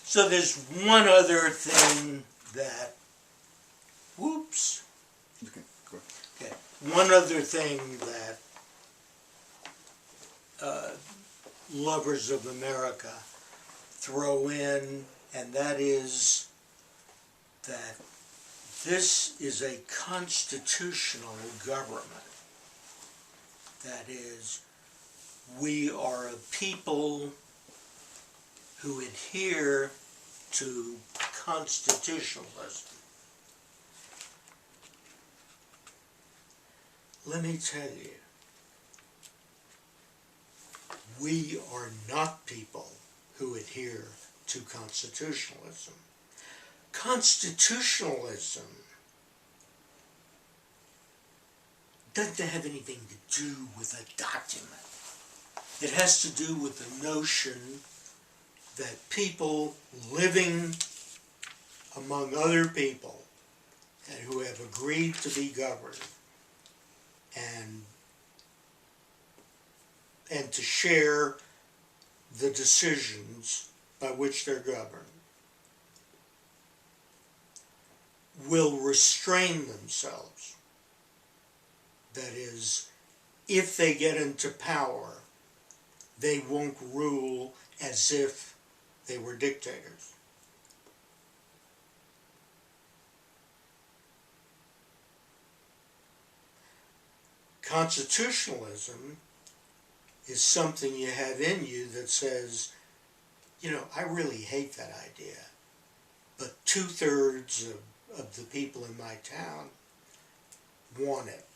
So there's one other thing that, whoops. Okay, go ahead. Okay, one other thing that lovers of America throw in, and that is that this is a constitutional government. That is, we are a people who adhere to constitutionalism. Let me tell you, we are not people who adhere to constitutionalism. Constitutionalism doesn't have anything to do with a document. It has to do with the notion that people living among other people and who have agreed to be governed and to share the decisions by which they're governed will restrain themselves. That is, if they get into power, they won't rule as if they were dictators. Constitutionalism is something you have in you that says, you know, I really hate that idea, but 2/3 of the people in my town want it.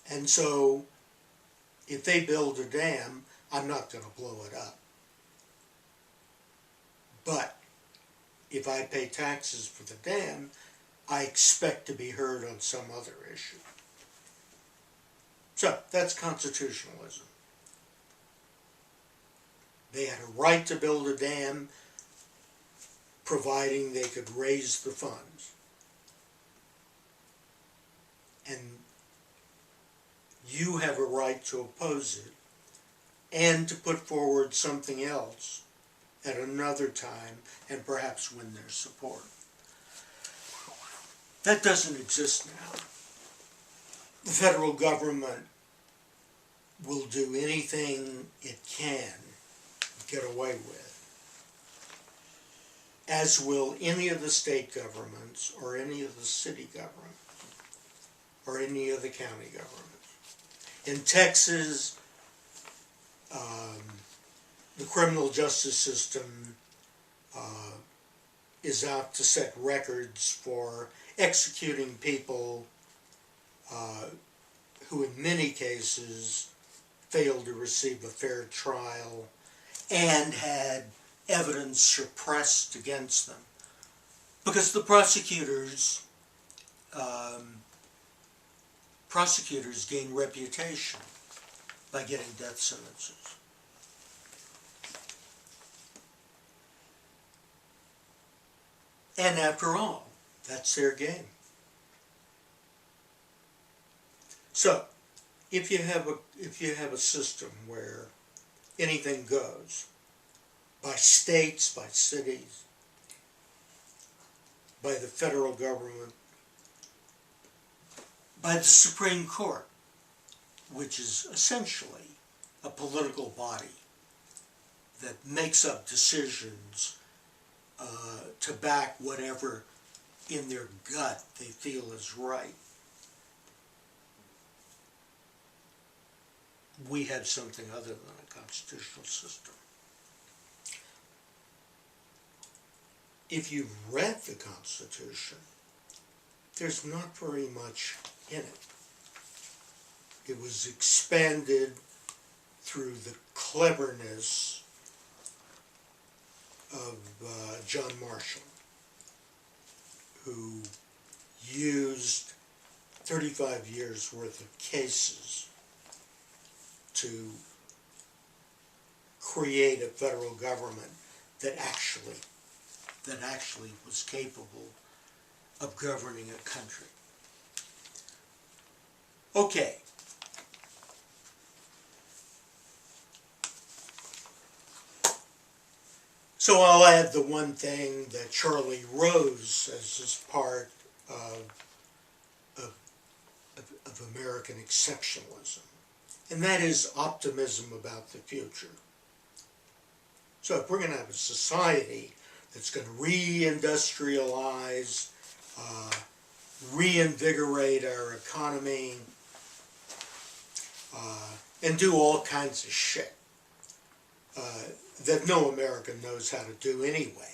And so, if they build a dam, I'm not going to blow it up. But if I pay taxes for the dam, I expect to be heard on some other issue. So, that's constitutionalism. They had a right to build a dam, providing they could raise the funds. And you have a right to oppose it and to put forward something else at another time and perhaps win their support. That doesn't exist now. The federal government will do anything it can get away with, as will any of the state governments or any of the city governments or any of the county governments. In Texas, the criminal justice system is out to set records for executing people who in many cases failed to receive a fair trial and had evidence suppressed against them. Because the prosecutors gain reputation by getting death sentences. And after all, that's their game. So, if you have a system where anything goes, by states, by cities, by the federal government, by the Supreme Court, which is essentially a political body that makes up decisions to back whatever in their gut they feel is right. We have something other than a constitutional system. If you've read the Constitution, there's not very much in it. It was expanded through the cleverness of John Marshall, who used 35 years worth of cases to create a federal government that actually was capable of governing a country. Okay. So I'll add the one thing that Charlie Rose says is part of American exceptionalism, and that is optimism about the future. So if we're going to have a society that's going to reindustrialize, reinvigorate our economy, and do all kinds of shit that no American knows how to do anyway.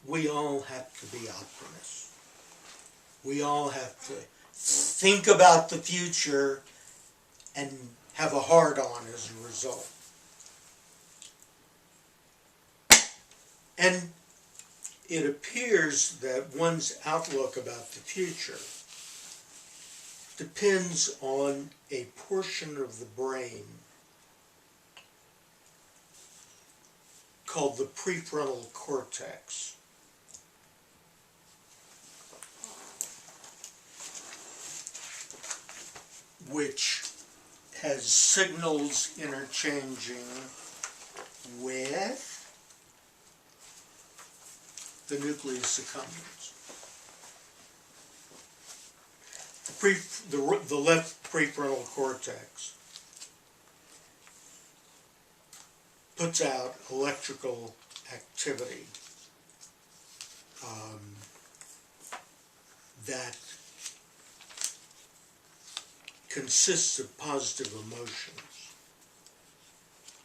We all have to be optimists. We all have to think about the future and have a heart-on as a result. And it appears that one's outlook about the future depends on a portion of the brain called the prefrontal cortex. Which has signals interchanging with the nucleus accumbens. The left prefrontal cortex puts out electrical activity that consists of positive emotions.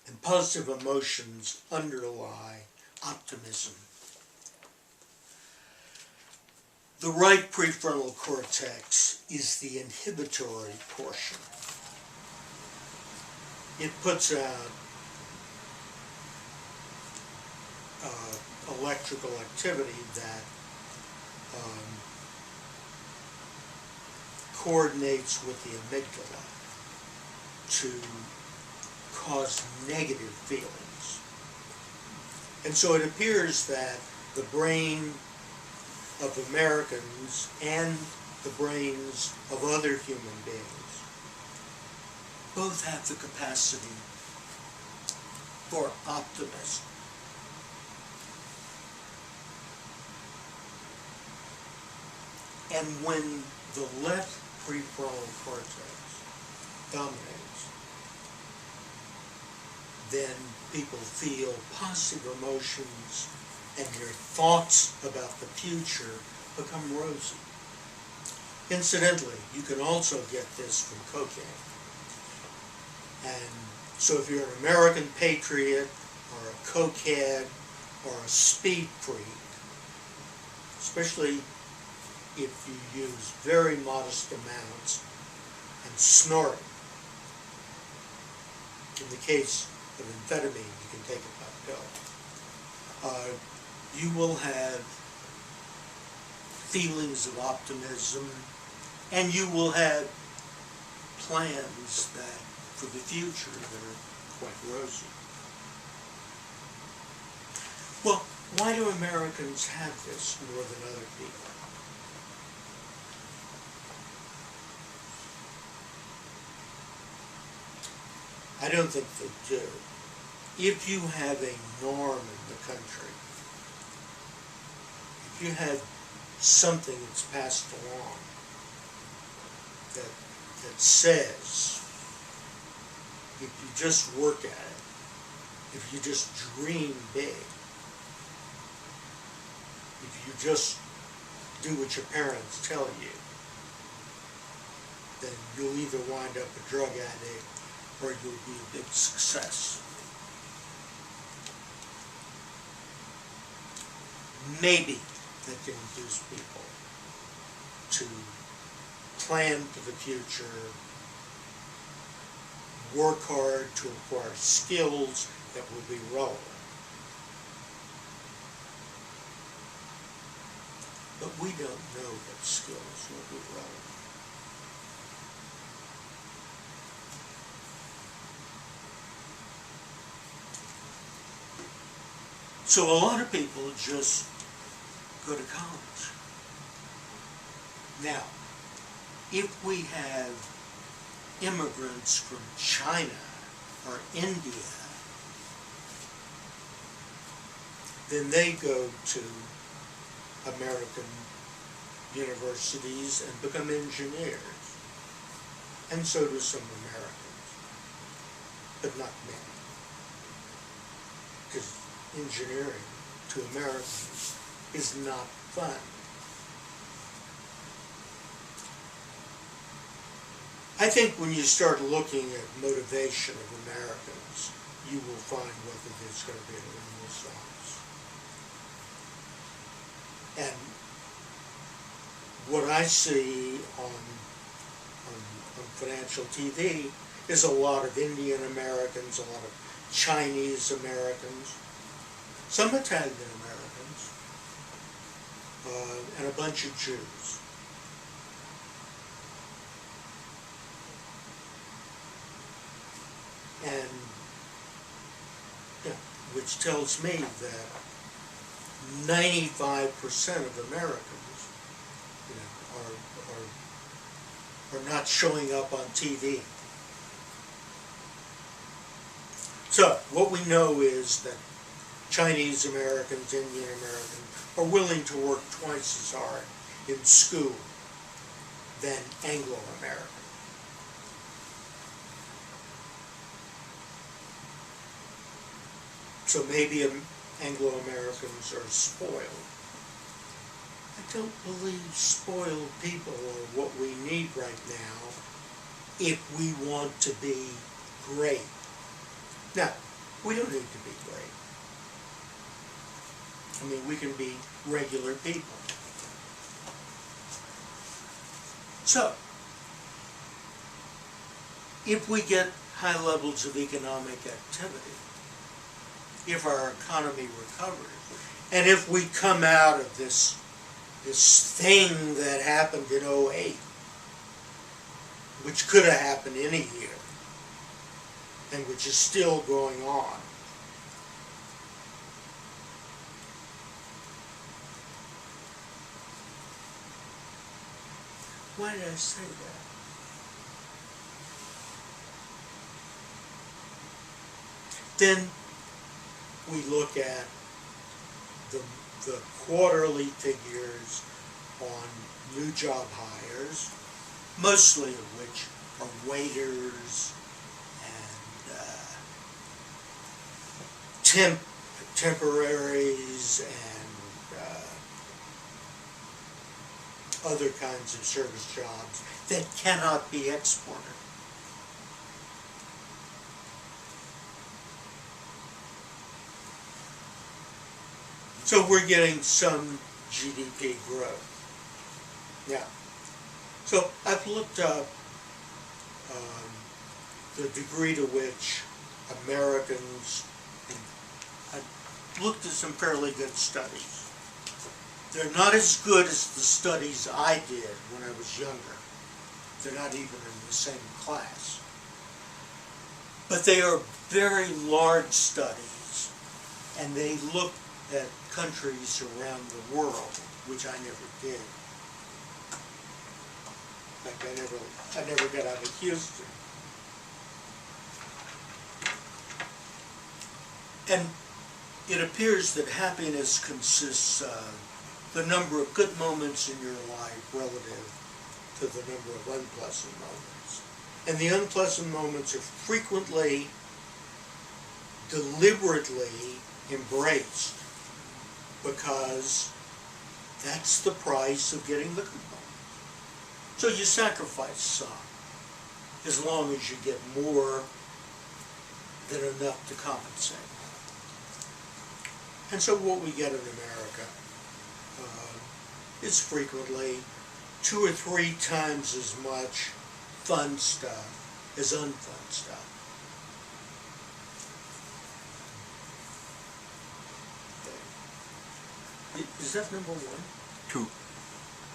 And positive emotions underlie optimism. The right prefrontal cortex is the inhibitory portion. It puts out electrical activity that coordinates with the amygdala to cause negative feelings. And so it appears that the brain of Americans and the brains of other human beings both have the capacity for optimism. And when the left prefrontal cortex dominates, then people feel positive emotions and their thoughts about the future become rosy. Incidentally, you can also get this from cocaine. And so if you're an American patriot or a cokehead or a speed freak, especially if you use very modest amounts and snort, in the case of amphetamine, you can take it by pill, you will have feelings of optimism, and you will have plans that for the future that are quite rosy. Well, why do Americans have this more than other people? I don't think they do. If you have a norm in the country, if you have something that's passed along that says, if you just work at it, if you just dream big, if you just do what your parents tell you, then you'll either wind up a drug addict or you'll be a big success. Maybe that can induce people to plan for the future, work hard to acquire skills that will be relevant. But we don't know what skills will be relevant. So a lot of people just go to college. Now, if we have immigrants from China or India, then they go to American universities and become engineers. And so do some Americans, but not many. Because engineering to Americans is not fun. I think when you start looking at motivation of Americans, you will find whether there's going to be a renaissance. And what I see on financial TV is a lot of Indian Americans, a lot of Chinese Americans, some Italian Americans, and a bunch of Jews. And which tells me that 95% of Americans, are not showing up on TV. So what we know is that Chinese Americans, Indian Americans are willing to work twice as hard in school than Anglo-Americans. So maybe Anglo-Americans are spoiled. I don't believe spoiled people are what we need right now if we want to be great. Now, we don't need to be great. I mean, we can be regular people. So, if we get high levels of economic activity, if our economy recovers, and if we come out of this thing that happened in '08, which could have happened any year, and which is still going on, why did I say that? Then we look at the quarterly figures on new job hires, mostly of which are waiters and temporaries and other kinds of service jobs that cannot be exported. So we're getting some GDP growth. Yeah. So I've looked up the degree to which Americans, I've looked at some fairly good studies. They're not as good as the studies I did when I was younger. They're not even in the same class. But they are very large studies, and they look at countries around the world, which I never did. Like I never got out of Houston. And it appears that happiness consists of the number of good moments in your life relative to the number of unpleasant moments. And the unpleasant moments are frequently, deliberately embraced, because that's the price of getting the good moments. So you sacrifice some, as long as you get more than enough to compensate. And so what we get in America is frequently 2 or 3 times as much fun stuff as unfun stuff. Is that number 1? 2.